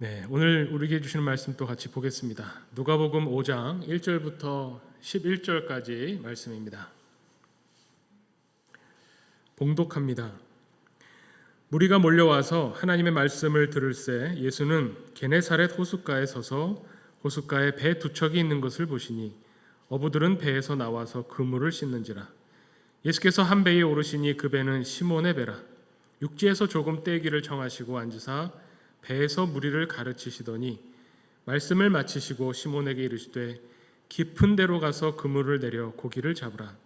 네, 오늘 우리에게 주시는 말씀 또 같이 보겠습니다. 누가복음 5장 1절부터 11절까지 말씀입니다. 봉독합니다. 무리가 몰려와서 하나님의 말씀을 들을새 예수는 게네사렛 호숫가에 서서 호숫가에 배 두 척이 있는 것을 보시니 어부들은 배에서 나와서 그물을 씻는지라. 예수께서 한 배에 오르시니 그 배는 시몬의 배라. 육지에서 조금 떼기를 청하시고 앉으사 배에서 무리를 가르치시더니 말씀을 마치시고 시몬에게 이르시되 깊은 데로 가서 그물을 내려 고기를 잡으라.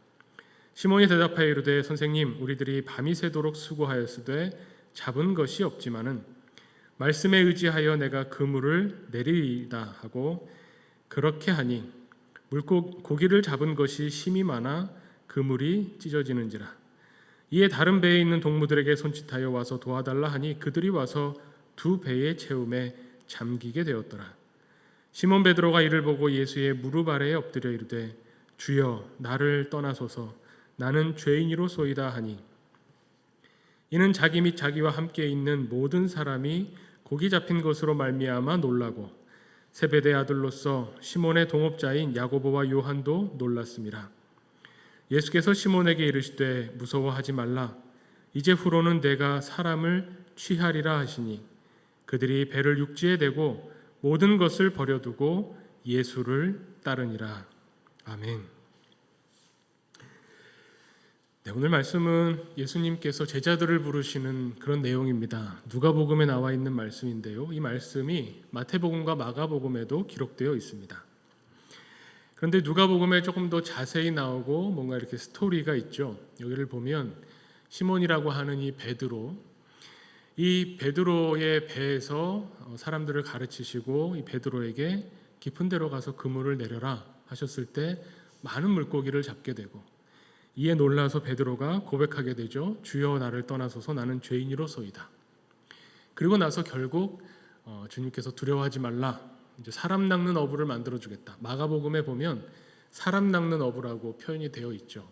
시몬이 대답하여 이르되 선생님, 우리들이 밤이 새도록 수고하였으되 잡은 것이 없지만은 말씀에 의지하여 내가 그물을 내리이다 하고 그렇게 하니 고기를 잡은 것이 심이 많아 그물이 찢어지는지라. 이에 다른 배에 있는 동무들에게 손짓하여 와서 도와달라 하니 그들이 와서 두 배의 채움에 잠기게 되었더라. 시몬 베드로가 이를 보고 예수의 무릎 아래에 엎드려 이르되 주여, 나를 떠나소서, 나는 죄인이로소이다 하니 이는 자기 및 자기와 함께 있는 모든 사람이 고기 잡힌 것으로 말미암아 놀라고 세베대 아들로서 시몬의 동업자인 야고보와 요한도 놀랐습니다. 예수께서 시몬에게 이르시되 무서워하지 말라. 이제 후로는 내가 사람을 취하리라 하시니 그들이 배를 육지에 대고 모든 것을 버려두고 예수를 따르니라. 아멘. 네, 오늘 말씀은 예수님께서 제자들을 부르시는 그런 내용입니다. 누가복음에 나와 있는 말씀인데요. 이 말씀이 마태복음과 마가복음에도 기록되어 있습니다. 그런데 누가복음에 조금 더 자세히 나오고 뭔가 이렇게 스토리가 있죠. 여기를 보면 시몬이라고 하는 이 베드로의 배에서 사람들을 가르치시고 이 베드로에게 깊은 데로 가서 그물을 내려라 하셨을 때 많은 물고기를 잡게 되고 이에 놀라서 베드로가 고백하게 되죠. 주여, 나를 떠나소서, 나는 죄인이로소이다. 그리고 나서 결국 주님께서 두려워하지 말라, 이제 사람 낚는 어부를 만들어 주겠다. 마가복음에 보면 사람 낚는 어부라고 표현이 되어 있죠.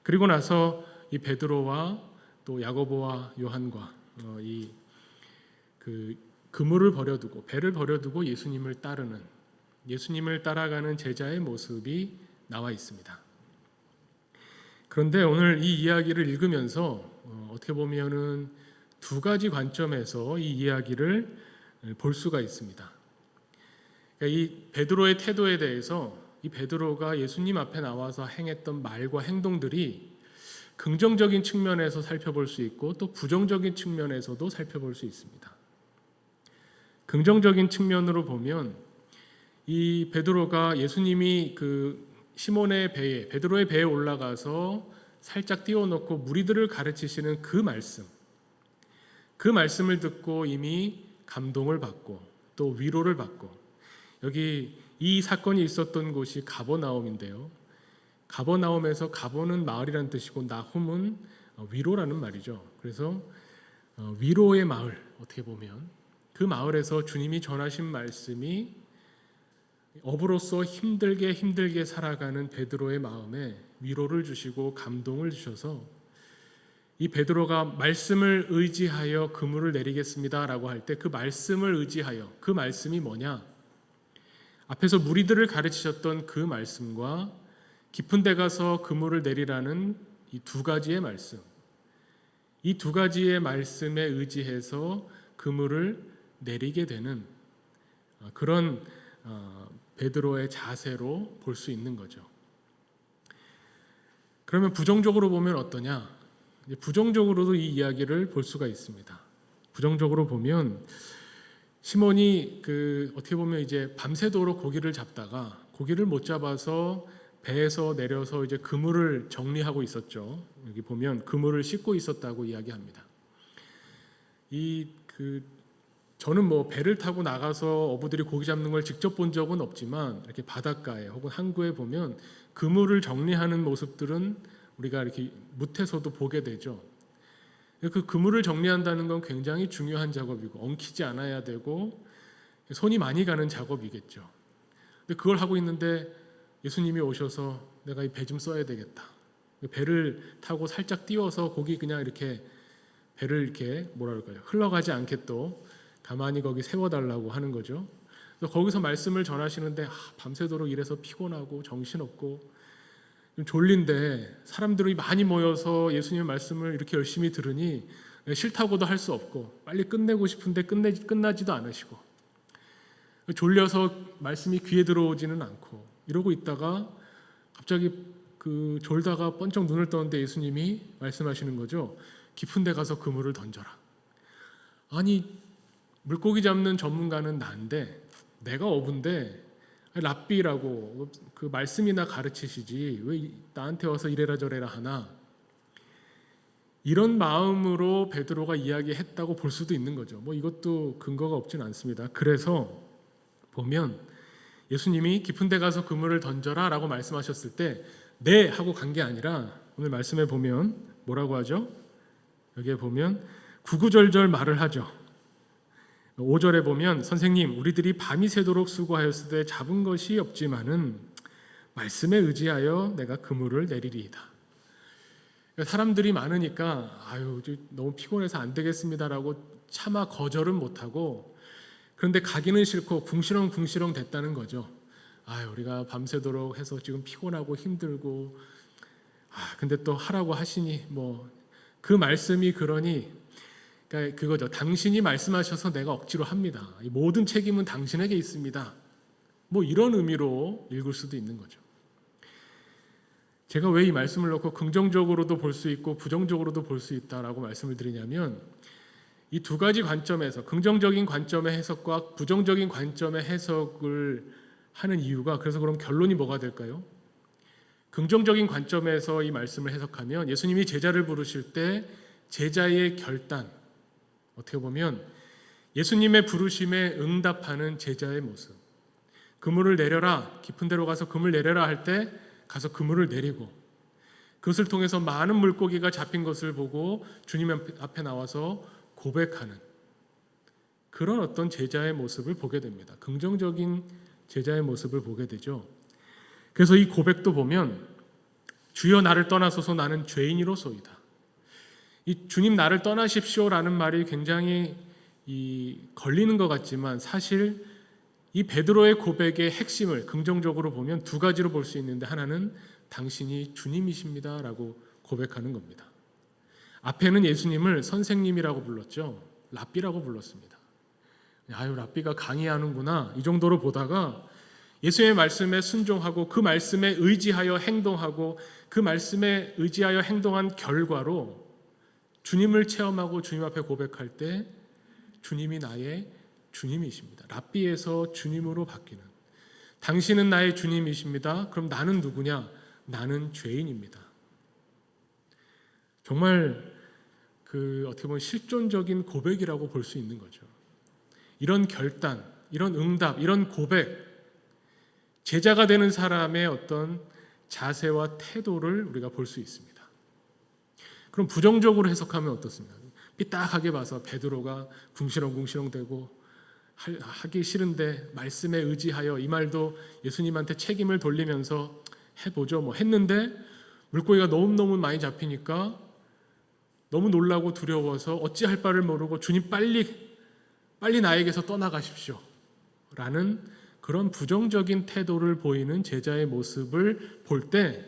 그리고 나서 이 베드로와 또 야고보와 요한과 그물을 버려두고 배를 버려두고 예수님을 따라가는 제자의 모습이 나와 있습니다. 그런데 오늘 이 이야기를 읽으면서 어떻게 보면은 두 가지 관점에서 이 이야기를 볼 수가 있습니다. 그러니까 이 베드로의 태도에 대해서 이 베드로가 예수님 앞에 나와서 행했던 말과 행동들이 긍정적인 측면에서 살펴볼 수 있고 또 부정적인 측면에서도 살펴볼 수 있습니다. 긍정적인 측면으로 보면 이 베드로가 예수님이 시몬의 배에, 베드로의 배에 올라가서 살짝 띄워놓고 무리들을 가르치시는 그 말씀을 듣고 이미 감동을 받고 또 위로를 받고, 여기 이 사건이 있었던 곳이 가버나움인데요. 가버나움에서 가버는 마을이라는 뜻이고 나훔은 위로라는 말이죠. 그래서 위로의 마을, 어떻게 보면 그 마을에서 주님이 전하신 말씀이 어부로서 힘들게 살아가는 베드로의 마음에 위로를 주시고 감동을 주셔서 이 베드로가 말씀을 의지하여 그물을 내리겠습니다라고 할 때 그 말씀을 의지하여, 그 말씀이 뭐냐? 앞에서 무리들을 가르치셨던 그 말씀과 깊은 데 가서 그물을 내리라는 이 두 가지의 말씀, 이 두 가지의 말씀에 의지해서 그물을 내리게 되는 그런 베드로의 자세로 볼 수 있는 거죠. 그러면 부정적으로 보면 어떠냐? 부정적으로도 이 이야기를 볼 수가 있습니다. 부정적으로 보면 시몬이 어떻게 보면 이제 밤새도록 고기를 잡다가 고기를 못 잡아서 배에서 내려서 이제 그물을 정리하고 있었죠. 여기 보면 그물을 씻고 있었다고 이야기합니다. 저는 배를 타고 나가서 어부들이 고기 잡는 걸 직접 본 적은 없지만 이렇게 바닷가에 혹은 항구에 보면 그물을 정리하는 모습들은 우리가 이렇게 무태서도 보게 되죠. 그 그물을 정리한다는 건 굉장히 중요한 작업이고 엉키지 않아야 되고 손이 많이 가는 작업이겠죠. 근데 그걸 하고 있는데 예수님이 오셔서 내가 이 배 좀 써야 되겠다. 배를 타고 살짝 띄워서 고기 그냥 이렇게 배를 이렇게 흘러가지 않게 또 가만히 거기 세워달라고 하는 거죠. 그래서 거기서 말씀을 전하시는데 밤새도록 일해서 피곤하고 정신없고 좀 졸린데 사람들이 많이 모여서 예수님의 말씀을 이렇게 열심히 들으니 싫다고도 할 수 없고 빨리 끝내고 싶은데 끝나지도 않으시고 졸려서 말씀이 귀에 들어오지는 않고 이러고 있다가 갑자기 그 졸다가 번쩍 눈을 떴는데 예수님이 말씀하시는 거죠. 깊은 데 가서 그물을 던져라. 아니 물고기 잡는 전문가는 난데 내가 어부인데 랍비라고 그 말씀이나 가르치시지 왜 나한테 와서 이래라 저래라 하나. 이런 마음으로 베드로가 이야기했다고 볼 수도 있는 거죠. 뭐 이것도 근거가 없진 않습니다. 그래서 보면 예수님이 깊은 데 가서 그물을 던져라 라고 말씀하셨을 때 네 하고 간 게 아니라 오늘 말씀에 보면 뭐라고 하죠? 여기에 보면 구구절절 말을 하죠. 5절에 보면 선생님 우리들이 밤이 새도록 수고하였으되 잡은 것이 없지만은 말씀에 의지하여 내가 그물을 내리리이다. 사람들이 많으니까 아유 너무 피곤해서 안 되겠습니다라고 차마 거절은 못하고 그런데 가기는 싫고 궁시렁 됐다는 거죠. 아유 우리가 밤새도록 해서 지금 피곤하고 힘들고 근데 또 하라고 하시니 뭐 그 말씀이 그러니 그러니까 그거죠. 당신이 말씀하셔서 내가 억지로 합니다. 이 모든 책임은 당신에게 있습니다. 뭐 이런 의미로 읽을 수도 있는 거죠. 제가 왜 이 말씀을 놓고 긍정적으로도 볼 수 있고 부정적으로도 볼 수 있다라고 말씀을 드리냐면 이 두 가지 관점에서 긍정적인 관점의 해석과 부정적인 관점의 해석을 하는 이유가 그래서 그럼 결론이 뭐가 될까요? 긍정적인 관점에서 이 말씀을 해석하면 예수님이 제자를 부르실 때 제자의 결단 어떻게 보면 예수님의 부르심에 응답하는 제자의 모습. 그물을 내려라 깊은 데로 가서 그물 내려라 할 때 가서 그물을 내리고 그것을 통해서 많은 물고기가 잡힌 것을 보고 주님 앞에 나와서 고백하는 그런 어떤 제자의 모습을 보게 됩니다. 긍정적인 제자의 모습을 보게 되죠. 그래서 이 고백도 보면 주여 나를 떠나소서 나는 죄인이로소이다. 이 주님 나를 떠나십시오라는 말이 굉장히 걸리는 것 같지만 사실 이 베드로의 고백의 핵심을 긍정적으로 보면 두 가지로 볼 수 있는데 하나는 당신이 주님이십니다라고 고백하는 겁니다. 앞에는 예수님을 선생님이라고 불렀죠. 랍비라고 불렀습니다. 아유 랍비가 강의하는구나 이 정도로 보다가 예수의 말씀에 순종하고 그 말씀에 의지하여 행동하고 그 말씀에 의지하여 행동한 결과로 주님을 체험하고 주님 앞에 고백할 때 주님이 나의 주님이십니다. 랍비에서 주님으로 바뀌는 당신은 나의 주님이십니다. 그럼 나는 누구냐? 나는 죄인입니다. 정말 어떻게 보면 실존적인 고백이라고 볼 수 있는 거죠. 이런 결단, 이런 응답, 이런 고백, 제자가 되는 사람의 어떤 자세와 태도를 우리가 볼 수 있습니다. 그럼 부정적으로 해석하면 어떻습니까? 삐딱하게 봐서 베드로가 궁시렁궁시렁대고 하기 싫은데 말씀에 의지하여 이 말도 예수님한테 책임을 돌리면서 해보죠. 뭐 했는데 물고기가 너무너무 많이 잡히니까 너무 놀라고 두려워서 어찌할 바를 모르고 주님 빨리 나에게서 떠나가십시오 라는 그런 부정적인 태도를 보이는 제자의 모습을 볼 때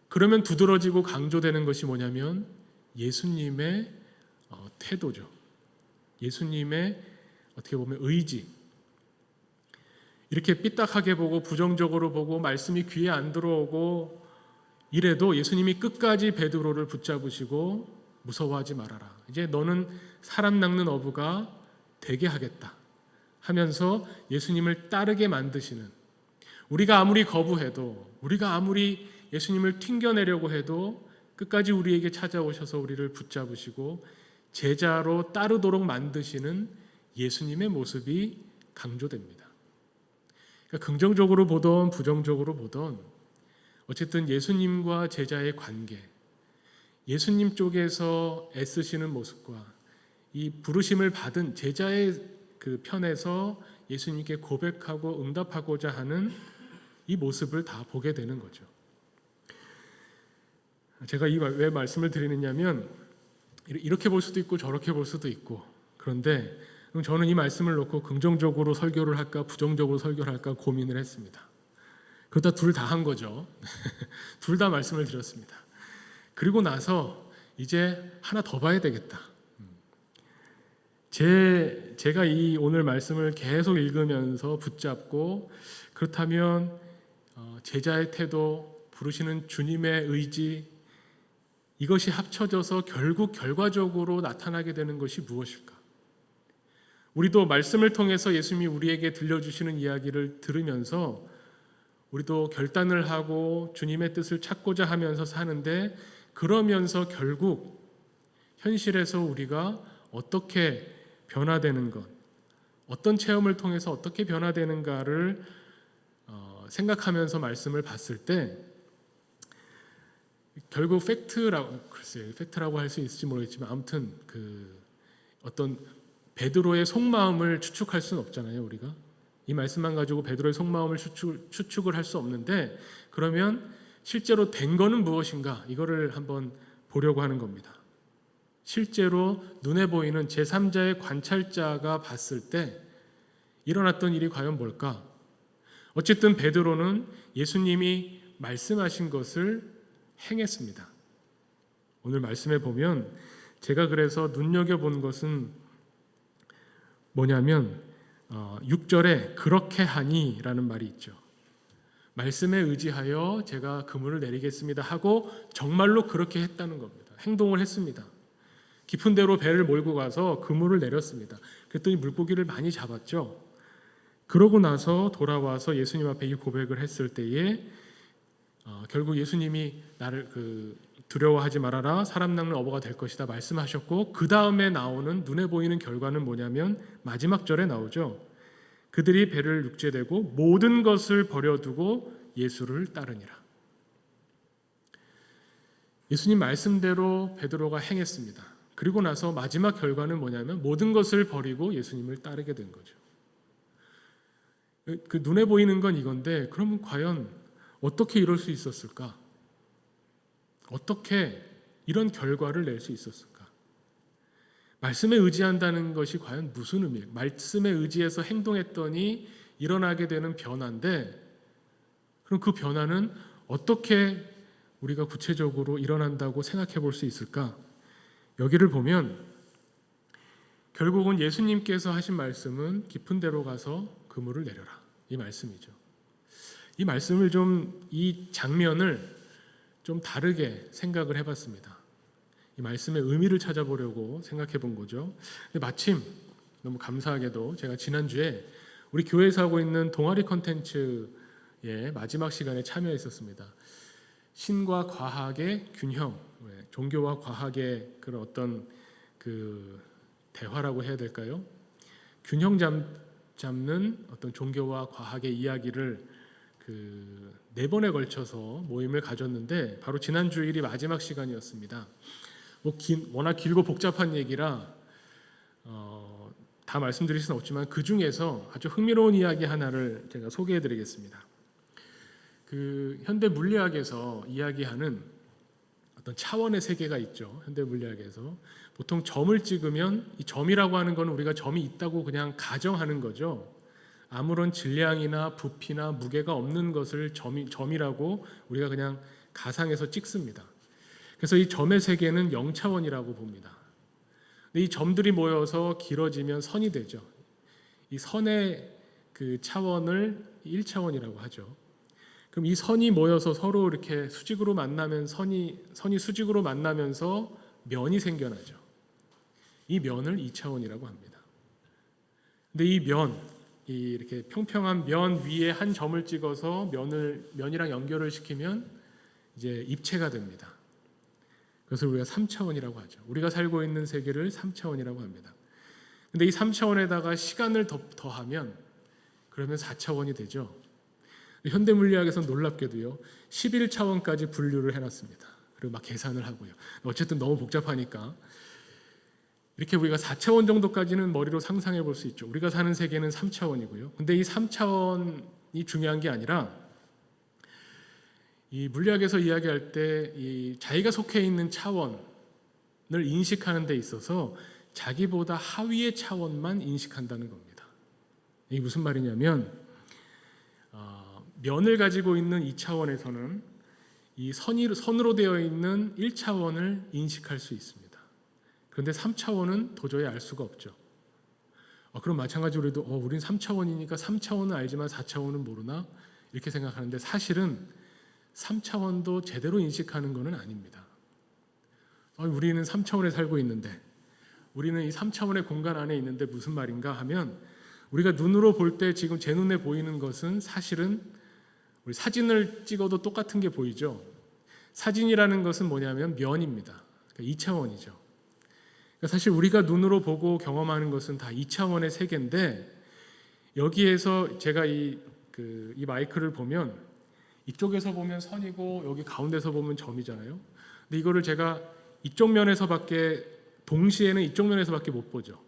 그러면 두드러지고 강조되는 것이 뭐냐면 예수님의 태도죠. 예수님의 어떻게 보면 의지. 이렇게 삐딱하게 보고 부정적으로 보고 말씀이 귀에 안 들어오고 이래도 예수님이 끝까지 베드로를 붙잡으시고 무서워하지 말아라. 이제 너는 사람 낚는 어부가 되게 하겠다 하면서 예수님을 따르게 만드시는 우리가 아무리 거부해도 우리가 아무리 예수님을 튕겨내려고 해도 끝까지 우리에게 찾아오셔서 우리를 붙잡으시고 제자로 따르도록 만드시는 예수님의 모습이 강조됩니다. 그러니까 긍정적으로 보던 부정적으로 보던 어쨌든 예수님과 제자의 관계, 예수님 쪽에서 애쓰시는 모습과 이 부르심을 받은 제자의 그 편에서 예수님께 고백하고 응답하고자 하는 이 모습을 다 보게 되는 거죠. 제가 왜 말씀을 드리느냐면 이렇게 볼 수도 있고 저렇게 볼 수도 있고 그런데 그럼 저는 이 말씀을 놓고 긍정적으로 설교를 할까 부정적으로 설교를 할까 고민을 했습니다. 그러다 둘 다 한 거죠. 둘 다 말씀을 드렸습니다. 그리고 나서 이제 하나 더 봐야 되겠다. 제가 이 오늘 말씀을 계속 읽으면서 붙잡고, 그렇다면 제자의 태도, 부르시는 주님의 의지, 이것이 합쳐져서 결국 결과적으로 나타나게 되는 것이 무엇일까? 우리도 말씀을 통해서 예수님이 우리에게 들려주시는 이야기를 들으면서 우리도 결단을 하고 주님의 뜻을 찾고자 하면서 사는데, 그러면서 결국 현실에서 우리가 어떻게 변화되는 것, 어떤 체험을 통해서 어떻게 변화되는가를 생각하면서 말씀을 봤을 때, 결국 팩트라고 할 수 있을지 모르겠지만, 아무튼 어떤 베드로의 속마음을 추측할 수는 없잖아요. 우리가 이 말씀만 가지고 베드로의 속마음을 추측을 할 수 없는데, 그러면 실제로 된 거는 무엇인가, 이거를 한번 보려고 하는 겁니다. 실제로 눈에 보이는 제3자의 관찰자가 봤을 때 일어났던 일이 과연 뭘까? 어쨌든 베드로는 예수님이 말씀하신 것을 행했습니다. 오늘 말씀에 보면 제가 그래서 눈여겨본 것은 뭐냐면 6절에 그렇게 하니 라는 말이 있죠. 말씀에 의지하여 제가 그물을 내리겠습니다 하고 정말로 그렇게 했다는 겁니다. 행동을 했습니다. 깊은 데로 배를 몰고 가서 그물을 내렸습니다. 그랬더니 물고기를 많이 잡았죠. 그러고 나서 돌아와서 예수님 앞에 이 고백을 했을 때에 결국 예수님이 나를 두려워하지 말아라, 사람 낚는 어부가 될 것이다 말씀하셨고, 그 다음에 나오는 눈에 보이는 결과는 뭐냐면 마지막 절에 나오죠. 그들이 배를 육지에대고 모든 것을 버려두고 예수를 따르니라. 예수님 말씀대로 베드로가 행했습니다. 그리고 나서 마지막 결과는 뭐냐면 모든 것을 버리고 예수님을 따르게 된 거죠. 그 눈에 보이는 건 이건데, 그러면 과연 어떻게 이럴 수 있었을까? 어떻게 이런 결과를 낼 수 있었을까? 말씀에 의지한다는 것이 과연 무슨 의미예요? 말씀에 의지해서 행동했더니 일어나게 되는 변화인데, 그럼 그 변화는 어떻게 우리가 구체적으로 일어난다고 생각해 볼 수 있을까? 여기를 보면 결국은 예수님께서 하신 말씀은 깊은 데로 가서 그물을 내려라, 이 말씀이죠. 이 말씀을 이 장면을 좀 다르게 생각을 해봤습니다. 이 말씀의 의미를 찾아보려고 생각해 본 거죠. 근데 마침 너무 감사하게도 제가 지난주에 우리 교회에서 하고 있는 동아리 컨텐츠의 마지막 시간에 참여했었습니다. 신과 과학의 균형, 종교와 과학의 그런 어떤 대화라고 해야 될까요? 균형 잡는 어떤 종교와 과학의 이야기를 4번에 걸쳐서 모임을 가졌는데, 바로 지난 주일이 마지막 시간이었습니다. 워낙 길고 복잡한 얘기라 다 말씀드릴 수는 없지만 그 중에서 아주 흥미로운 이야기 하나를 제가 소개해드리겠습니다. 현대 물리학에서 이야기하는 어떤 차원의 세계가 있죠. 현대 물리학에서 보통 점을 찍으면 이 점이라고 하는 건 우리가 점이 있다고 그냥 가정하는 거죠. 아무런 질량이나 부피나 무게가 없는 것을 점이라고 우리가 그냥 가상해서 찍습니다. 그래서 이 점의 세계는 0차원이라고 봅니다. 근데 이 점들이 모여서 길어지면 선이 되죠. 이 선의 차원을 1차원이라고 하죠. 그럼 이 선이 모여서 서로 이렇게 수직으로 만나면 선이 수직으로 만나면서 면이 생겨나죠. 이 면을 2차원이라고 합니다. 근데 이 이렇게 평평한 면 위에 한 점을 찍어서 면이랑 연결을 시키면 이제 입체가 됩니다. 그것을 우리가 3차원이라고 하죠. 우리가 살고 있는 세계를 3차원이라고 합니다. 근데 이 3차원에다가 시간을 더하면 그러면 4차원이 되죠. 현대 물리학에서는 놀랍게도요 11차원까지 분류를 해놨습니다. 그리고 막 계산을 하고요. 어쨌든 너무 복잡하니까 이렇게 우리가 4차원 정도까지는 머리로 상상해 볼 수 있죠. 우리가 사는 세계는 3차원이고요. 근데 이 3차원이 중요한 게 아니라, 이 물리학에서 이야기할 때 이 자기가 속해 있는 차원을 인식하는 데 있어서 자기보다 하위의 차원만 인식한다는 겁니다. 이게 무슨 말이냐면 면을 가지고 있는 2차원에서는 이 선으로 되어 있는 1차원을 인식할 수 있습니다. 그런데 3차원은 도저히 알 수가 없죠. 그럼 마찬가지로 우린 3차원이니까 3차원은 알지만 4차원은 모르나? 이렇게 생각하는데 사실은 3차원도 제대로 인식하는 것은 아닙니다. 우리는 3차원에 살고 있는데, 우리는 이 3차원의 공간 안에 있는데 무슨 말인가 하면, 우리가 눈으로 볼 때 지금 제 눈에 보이는 것은 사실은 우리 사진을 찍어도 똑같은 게 보이죠. 사진이라는 것은 뭐냐면 면입니다. 그러니까 2차원이죠. 그러니까 사실 우리가 눈으로 보고 경험하는 것은 다 2차원의 세계인데, 여기에서 제가 이 마이크를 보면 이쪽에서 보면 선이고 여기 가운데서 보면 점이잖아요. 근데 이거를 제가 이쪽 면에서밖에, 동시에는 이쪽 면에서밖에 못 보죠.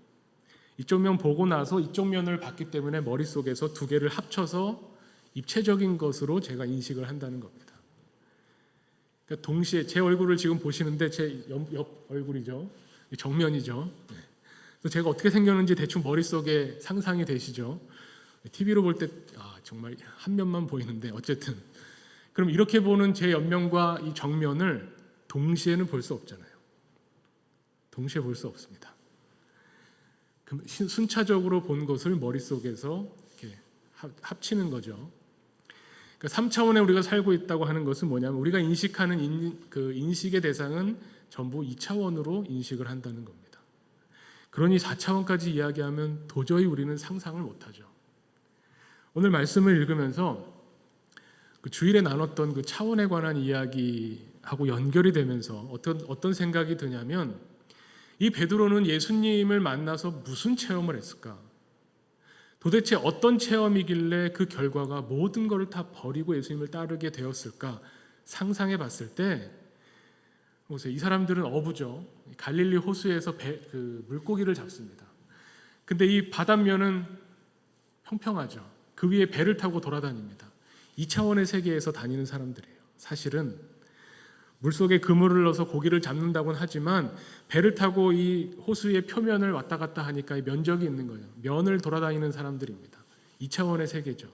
이쪽 면 보고 나서 이쪽 면을 봤기 때문에 머릿속에서 두 개를 합쳐서 입체적인 것으로 제가 인식을 한다는 겁니다. 그러니까 동시에 제 얼굴을 지금 보시는데 제 옆 얼굴이죠. 정면이죠. 그래서 제가 어떻게 생겼는지 대충 머릿속에 상상이 되시죠. TV로 볼 때 정말 한 면만 보이는데 어쨌든 그럼 이렇게 보는 제 옆면과 이 정면을 동시에는 볼 수 없잖아요. 동시에 볼 수 없습니다. 그럼 순차적으로 본 것을 머릿속에서 이렇게 합치는 거죠. 그러니까 3차원에 우리가 살고 있다고 하는 것은 뭐냐면 우리가 인식하는 인식의 대상은 전부 2차원으로 인식을 한다는 겁니다. 그러니 4차원까지 이야기하면 도저히 우리는 상상을 못하죠. 오늘 말씀을 읽으면서 그 주일에 나눴던 그 차원에 관한 이야기하고 연결이 되면서 어떤 생각이 드냐면, 이 베드로는 예수님을 만나서 무슨 체험을 했을까? 도대체 어떤 체험이길래 그 결과가 모든 것을 다 버리고 예수님을 따르게 되었을까? 상상해 봤을 때 보세요. 이 사람들은 어부죠. 갈릴리 호수에서 물고기를 잡습니다. 근데 이 바닷면은 평평하죠. 그 위에 배를 타고 돌아다닙니다. 2차원의 세계에서 다니는 사람들이에요. 사실은 물속에 그물을 넣어서 고기를 잡는다고는 하지만 배를 타고 이 호수의 표면을 왔다 갔다 하니까 면적이 있는 거예요. 면을 돌아다니는 사람들입니다. 2차원의 세계죠.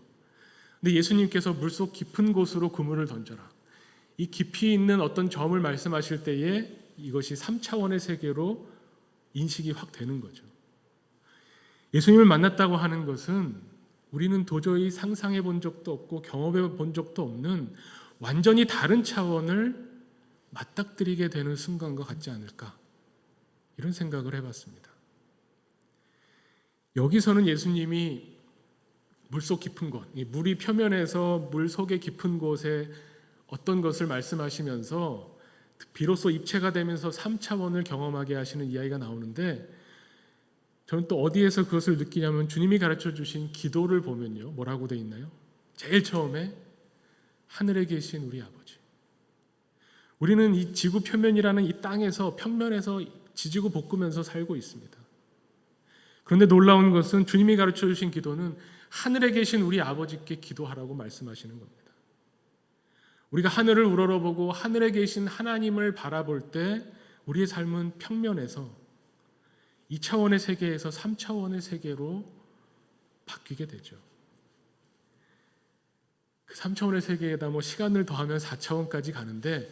근데 예수님께서 물속 깊은 곳으로 그물을 던져라. 이 깊이 있는 어떤 점을 말씀하실 때에 이것이 3차원의 세계로 인식이 확 되는 거죠. 예수님을 만났다고 하는 것은 우리는 도저히 상상해 본 적도 없고 경험해 본 적도 없는 완전히 다른 차원을 맞닥뜨리게 되는 순간과 같지 않을까, 이런 생각을 해봤습니다. 여기서는 예수님이 물속 깊은 곳, 물이 표면에서 물 속의 깊은 곳에 어떤 것을 말씀하시면서 비로소 입체가 되면서 3차원을 경험하게 하시는 이야기가 나오는데, 저는 또 어디에서 그것을 느끼냐면 주님이 가르쳐 주신 기도를 보면요, 뭐라고 돼 있나요? 제일 처음에 하늘에 계신 우리 아버지. 우리는 이 지구 표면이라는 이 땅에서 평면에서 지지고 볶으면서 살고 있습니다. 그런데 놀라운 것은 주님이 가르쳐 주신 기도는 하늘에 계신 우리 아버지께 기도하라고 말씀하시는 겁니다. 우리가 하늘을 우러러보고 하늘에 계신 하나님을 바라볼 때 우리의 삶은 평면에서 2차원의 세계에서 3차원의 세계로 바뀌게 되죠. 그 3차원의 세계에다 시간을 더하면 4차원까지 가는데,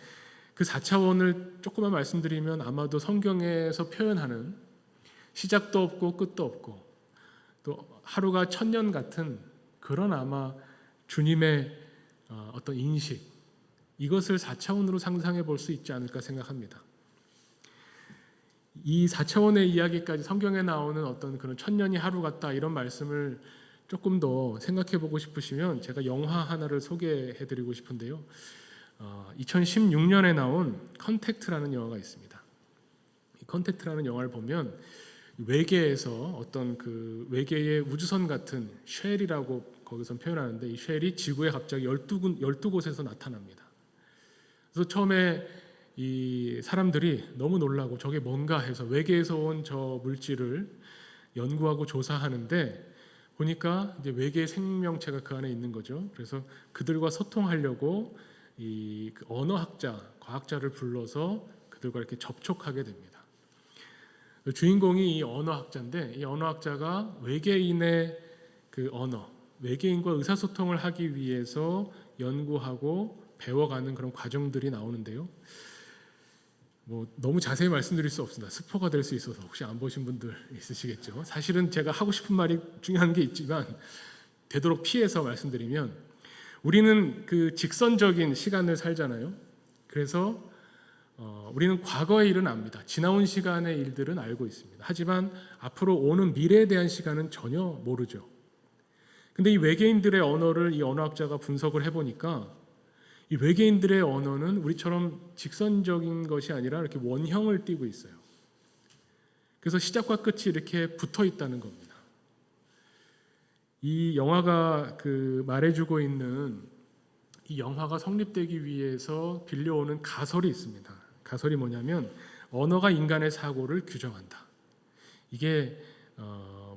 그 4차원을 조금만 말씀드리면 아마도 성경에서 표현하는 시작도 없고 끝도 없고 또 하루가 1000년 같은 그런 아마 주님의 어떤 인식, 이것을 4차원으로 상상해 볼 수 있지 않을까 생각합니다. 이 4차원의 이야기까지 성경에 나오는 어떤 그런 1000년이 하루 같다, 이런 말씀을 조금 더 생각해 보고 싶으시면 제가 영화 하나를 소개해 드리고 싶은데요. 2016년에 나온 컨택트라는 영화가 있습니다. 이 컨택트라는 영화를 보면 외계에서 어떤 그 외계의 우주선 같은 쉘이라고 거기서 표현하는데, 이 쉘이 지구에 갑자기 12곳에서 나타납니다. 그래서 처음에 이 사람들이 너무 놀라고 저게 뭔가 해서 외계에서 온 저 물질을 연구하고 조사하는데, 보니까 이제 외계 생명체가 그 안에 있는 거죠. 그래서 그들과 소통하려고 이 언어학자, 과학자를 불러서 그들과 이렇게 접촉하게 됩니다. 주인공이 이 언어학자인데 이 언어학자가 외계인의 그 언어, 외계인과 의사소통을 하기 위해서 연구하고 배워가는 그런 과정들이 나오는데요. 뭐 너무 자세히 말씀드릴 수 없습니다. 스포가 될 수 있어서 혹시 안 보신 분들 있으시겠죠. 사실은 제가 하고 싶은 말이 중요한 게 있지만 되도록 피해서 말씀드리면 우리는 그 직선적인 시간을 살잖아요. 그래서 우리는 과거의 일은 압니다. 지나온 시간의 일들은 알고 있습니다. 하지만 앞으로 오는 미래에 대한 시간은 전혀 모르죠. 근데 이 외계인들의 언어를 이 언어학자가 분석을 해보니까 이 외계인들의 언어는 우리처럼 직선적인 것이 아니라 이렇게 원형을 띠고 있어요. 그래서 시작과 끝이 이렇게 붙어 있다는 겁니다. 이 영화가 말해주고 있는 이 영화가 성립되기 위해서 빌려오는 가설이 있습니다. 가설이 뭐냐면 언어가 인간의 사고를 규정한다. 이게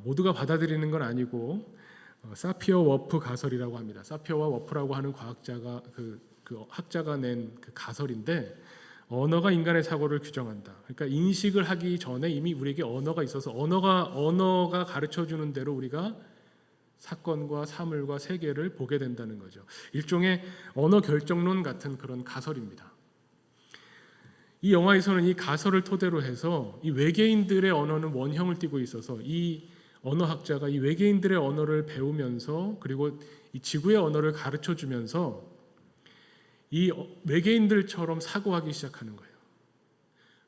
모두가 받아들이는 건 아니고 사피어 워프 가설이라고 합니다. 사피어와 워프라고 하는 과학자가 그 학자가 낸 그 가설인데 언어가 인간의 사고를 규정한다. 그러니까 인식을 하기 전에 이미 우리에게 언어가 있어서 언어가 가르쳐 주는 대로 우리가 사건과 사물과 세계를 보게 된다는 거죠. 일종의 언어 결정론 같은 그런 가설입니다. 이 영화에서는 이 가설을 토대로 해서 이 외계인들의 언어는 원형을 띠고 있어서 이 언어학자가 이 외계인들의 언어를 배우면서 그리고 이 지구의 언어를 가르쳐 주면서 이 외계인들처럼 사고하기 시작하는 거예요.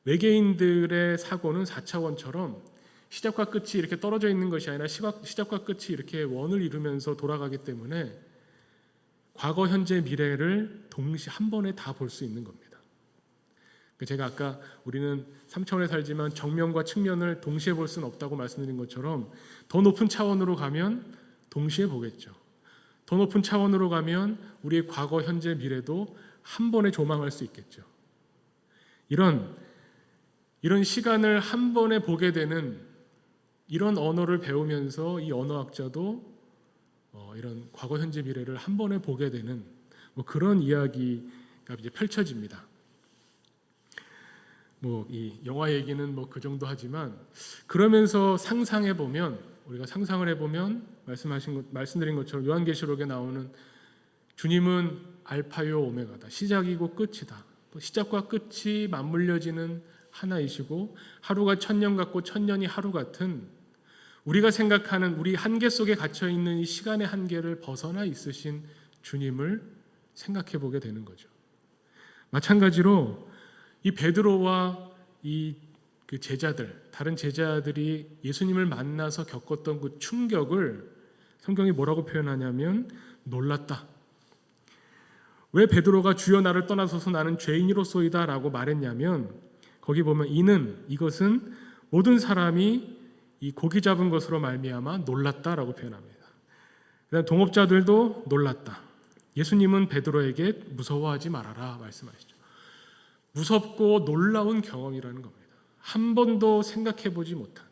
외계인들의 사고는 4차원처럼 시작과 끝이 이렇게 떨어져 있는 것이 아니라 시작과 끝이 이렇게 원을 이루면서 돌아가기 때문에 과거, 현재, 미래를 동시에 한 번에 다 볼 수 있는 겁니다. 제가 아까 우리는 3차원에 살지만 정면과 측면을 동시에 볼 수는 없다고 말씀드린 것처럼 더 높은 차원으로 가면 동시에 보겠죠. 더 높은 차원으로 가면 우리의 과거, 현재, 미래도 한 번에 조망할 수 있겠죠. 이런 시간을 한 번에 보게 되는 이런 언어를 배우면서 이 언어학자도 이런 과거, 현재, 미래를 한 번에 보게 되는 그런 이야기가 이제 펼쳐집니다. 이 영화 얘기는 그 정도 하지만 그러면서 상상해 보면 우리가 상상을 해보면 말씀드린 것처럼 요한계시록에 나오는 주님은 알파요 오메가다. 시작이고 끝이다. 또 시작과 끝이 맞물려지는 하나이시고 하루가 천년 같고 천년이 하루 같은 우리가 생각하는 우리 한계 속에 갇혀 있는 이 시간의 한계를 벗어나 있으신 주님을 생각해 보게 되는 거죠. 마찬가지로 이 베드로와 그 제자들, 다른 제자들이 예수님을 만나서 겪었던 그 충격을 성경이 뭐라고 표현하냐면 놀랐다. 왜 베드로가 주여 나를 떠나소서 나는 죄인이로소이다 라고 말했냐면 거기 보면 이것은 모든 사람이 이 고기 잡은 것으로 말미암아 놀랐다라고 표현합니다. 그다음 동업자들도 놀랐다. 예수님은 베드로에게 무서워하지 말아라 말씀하시죠. 무섭고 놀라운 경험이라는 겁니다. 한 번도 생각해보지 못한,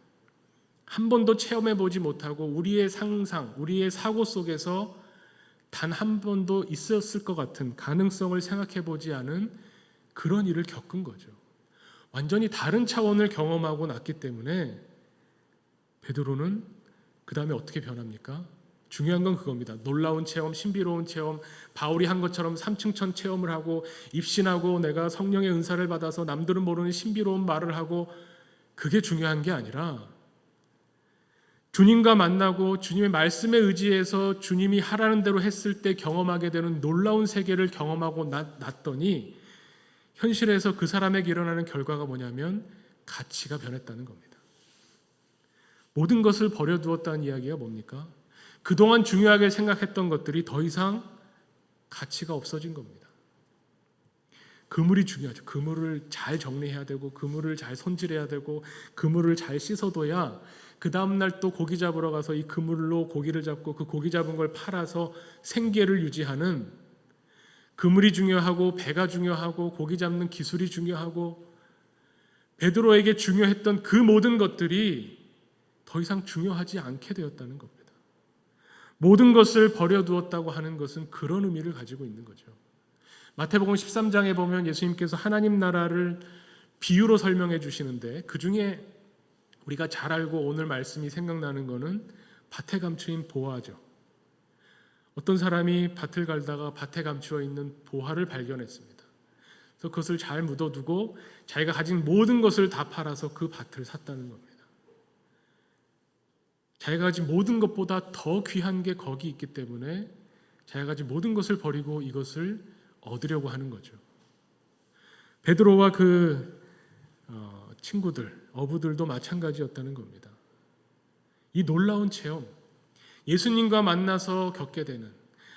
한 번도 체험해보지 못하고 우리의 상상, 우리의 사고 속에서 단 한 번도 있었을 것 같은 가능성을 생각해보지 않은 그런 일을 겪은 거죠. 완전히 다른 차원을 경험하고 났기 때문에 베드로는 그 다음에 어떻게 변합니까? 중요한 건 그겁니다. 놀라운 체험, 신비로운 체험, 바울이 한 것처럼 삼층천 체험을 하고 입신하고 내가 성령의 은사를 받아서 남들은 모르는 신비로운 말을 하고 그게 중요한 게 아니라 주님과 만나고 주님의 말씀에 의지해서 주님이 하라는 대로 했을 때 경험하게 되는 놀라운 세계를 경험하고 났더니 현실에서 그 사람에게 일어나는 결과가 뭐냐면 가치가 변했다는 겁니다. 모든 것을 버려두었다는 이야기가 뭡니까? 그동안 중요하게 생각했던 것들이 더 이상 가치가 없어진 겁니다. 그물이 중요하죠. 그물을 잘 정리해야 되고 그물을 잘 손질해야 되고 그물을 잘 씻어둬야 그 다음날 또 고기 잡으러 가서 이 그물로 고기를 잡고 그 고기 잡은 걸 팔아서 생계를 유지하는 그물이 중요하고 배가 중요하고 고기 잡는 기술이 중요하고 베드로에게 중요했던 그 모든 것들이 더 이상 중요하지 않게 되었다는 겁니다. 모든 것을 버려두었다고 하는 것은 그런 의미를 가지고 있는 거죠. 마태복음 13장에 보면 예수님께서 하나님 나라를 비유로 설명해 주시는데 그 중에 우리가 잘 알고 오늘 말씀이 생각나는 것은 밭에 감추인 보화죠. 어떤 사람이 밭을 갈다가 밭에 감추어 있는 보화를 발견했습니다. 그래서 그것을 잘 묻어두고 자기가 가진 모든 것을 다 팔아서 그 밭을 샀다는 겁니다. 자기가 가진 모든 것보다 더 귀한 게 거기 있기 때문에 자기가 가진 모든 것을 버리고 이것을 얻으려고 하는 거죠. 베드로와 그 친구들, 어부들도 마찬가지였다는 겁니다. 이 놀라운 체험, 예수님과 만나서 겪게 되는,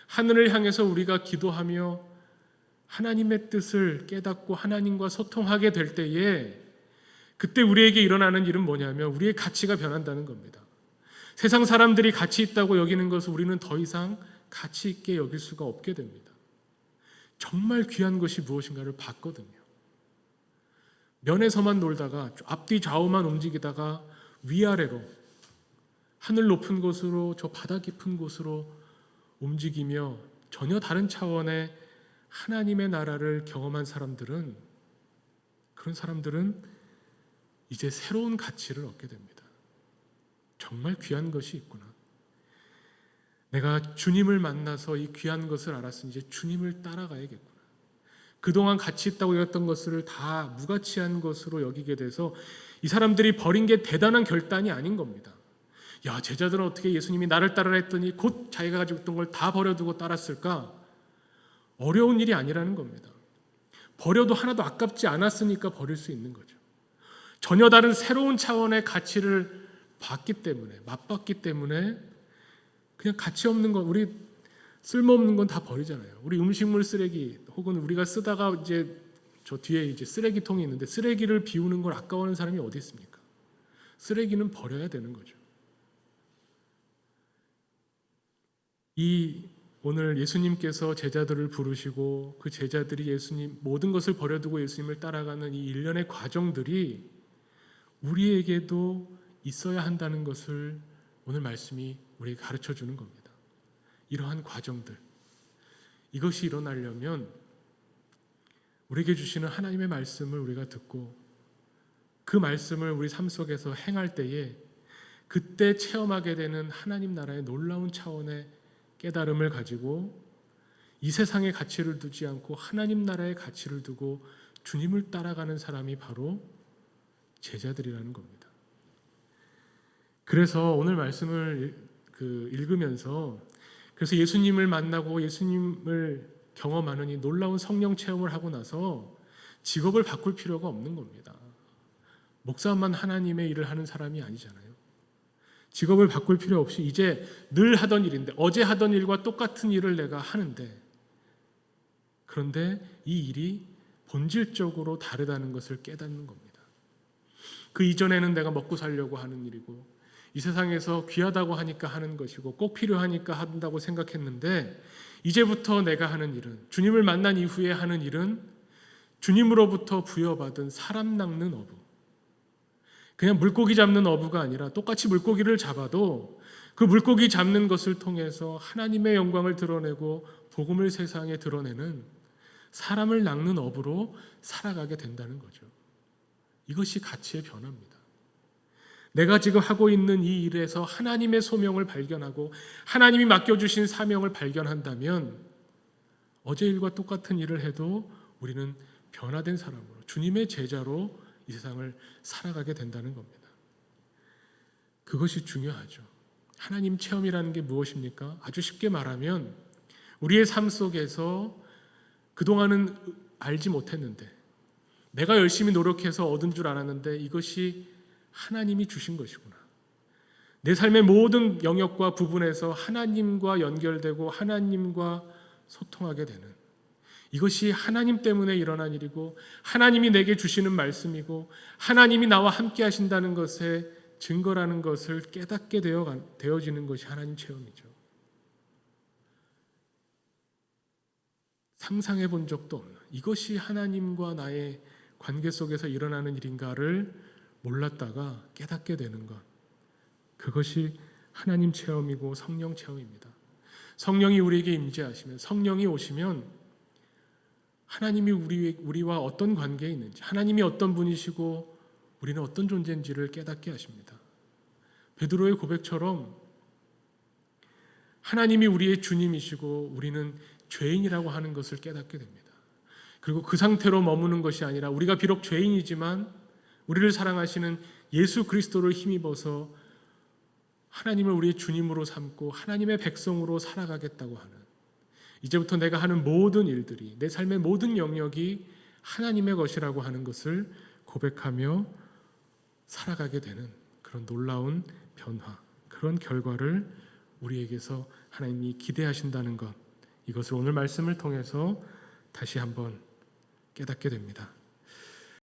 하늘을 향해서 우리가 기도하며 하나님의 뜻을 깨닫고 하나님과 소통하게 될 때에 그때 우리에게 일어나는 일은 뭐냐면 우리의 가치가 변한다는 겁니다. 세상 사람들이 가치 있다고 여기는 것을 우리는 더 이상 가치 있게 여길 수가 없게 됩니다. 정말 귀한 것이 무엇인가를 봤거든요. 면에서만 놀다가 앞뒤 좌우만 움직이다가 위아래로 하늘 높은 곳으로 저 바다 깊은 곳으로 움직이며 전혀 다른 차원의 하나님의 나라를 경험한 사람들은, 그런 사람들은 이제 새로운 가치를 얻게 됩니다. 정말 귀한 것이 있구나. 내가 주님을 만나서 이 귀한 것을 알았으니 이제 주님을 따라가야겠구나. 그동안 가치 있다고 여겼던 것을 다 무가치한 것으로 여기게 돼서 이 사람들이 벌인 게 대단한 결단이 아닌 겁니다. 야, 제자들은 어떻게 예수님이 나를 따르라 했더니 곧 자기가 가지고 있던 걸 다 버려두고 따랐을까? 어려운 일이 아니라는 겁니다. 버려도 하나도 아깝지 않았으니까 버릴 수 있는 거죠. 전혀 다른 새로운 차원의 가치를 봤기 때문에, 맛봤기 때문에 그냥 가치 없는 건, 우리 쓸모없는 건 다 버리잖아요. 우리 음식물 쓰레기 혹은 우리가 쓰다가 이제 저 뒤에 이제 쓰레기통이 있는데 쓰레기를 비우는 걸 아까워하는 사람이 어디 있습니까? 쓰레기는 버려야 되는 거죠. 오늘 예수님께서 제자들을 부르시고 그 제자들이 예수님 모든 것을 버려두고 예수님을 따라가는 이 일련의 과정들이 우리에게도 있어야 한다는 것을 오늘 말씀이 우리에게 가르쳐 주는 겁니다. 이러한 과정들, 이것이 일어나려면 우리에게 주시는 하나님의 말씀을 우리가 듣고 그 말씀을 우리 삶 속에서 행할 때에 그때 체험하게 되는 하나님 나라의 놀라운 차원의 깨달음을 가지고 이 세상의 가치를 두지 않고 하나님 나라의 가치를 두고 주님을 따라가는 사람이 바로 제자들이라는 겁니다. 그래서 오늘 말씀을 읽으면서 그래서 예수님을 만나고 예수님을 경험하는 이 놀라운 성령 체험을 하고 나서 직업을 바꿀 필요가 없는 겁니다. 목사만 하나님의 일을 하는 사람이 아니잖아요. 직업을 바꿀 필요 없이 이제 늘 하던 일인데, 어제 하던 일과 똑같은 일을 내가 하는데, 그런데 이 일이 본질적으로 다르다는 것을 깨닫는 겁니다. 그 이전에는 내가 먹고 살려고 하는 일이고 이 세상에서 귀하다고 하니까 하는 것이고 꼭 필요하니까 한다고 생각했는데, 이제부터 내가 하는 일은, 주님을 만난 이후에 하는 일은 주님으로부터 부여받은 사람 낚는 어부, 그냥 물고기 잡는 어부가 아니라 똑같이 물고기를 잡아도 그 물고기 잡는 것을 통해서 하나님의 영광을 드러내고 복음을 세상에 드러내는 사람을 낚는 어부로 살아가게 된다는 거죠. 이것이 가치의 변화입니다. 내가 지금 하고 있는 이 일에서 하나님의 소명을 발견하고 하나님이 맡겨주신 사명을 발견한다면 어제 일과 똑같은 일을 해도 우리는 변화된 사람으로, 주님의 제자로 이 세상을 살아가게 된다는 겁니다. 그것이 중요하죠. 하나님 체험이라는 게 무엇입니까? 아주 쉽게 말하면 우리의 삶 속에서 그동안은 알지 못했는데, 내가 열심히 노력해서 얻은 줄 알았는데 이것이 하나님이 주신 것이구나. 내 삶의 모든 영역과 부분에서 하나님과 연결되고 하나님과 소통하게 되는, 이것이 하나님 때문에 일어난 일이고 하나님이 내게 주시는 말씀이고 하나님이 나와 함께 하신다는 것의 증거라는 것을 깨닫게 되어지는 것이 하나님 체험이죠. 상상해 본 적도 없는, 이것이 하나님과 나의 관계 속에서 일어나는 일인가를 몰랐다가 깨닫게 되는 것, 그것이 하나님 체험이고 성령 체험입니다. 성령이 우리에게 임재하시면, 성령이 오시면 하나님이 우리와 어떤 관계에 있는지, 하나님이 어떤 분이시고 우리는 어떤 존재인지를 깨닫게 하십니다. 베드로의 고백처럼 하나님이 우리의 주님이시고 우리는 죄인이라고 하는 것을 깨닫게 됩니다. 그리고 그 상태로 머무는 것이 아니라 우리가 비록 죄인이지만 우리를 사랑하시는 예수 그리스도를 힘입어서 하나님을 우리의 주님으로 삼고 하나님의 백성으로 살아가겠다고 하는, 이제부터 내가 하는 모든 일들이, 내 삶의 모든 영역이 하나님의 것이라고 하는 것을 고백하며 살아가게 되는 그런 놀라운 변화, 그런 결과를 우리에게서 하나님이 기대하신다는 것, 이것을 오늘 말씀을 통해서 다시 한번 깨닫게 됩니다.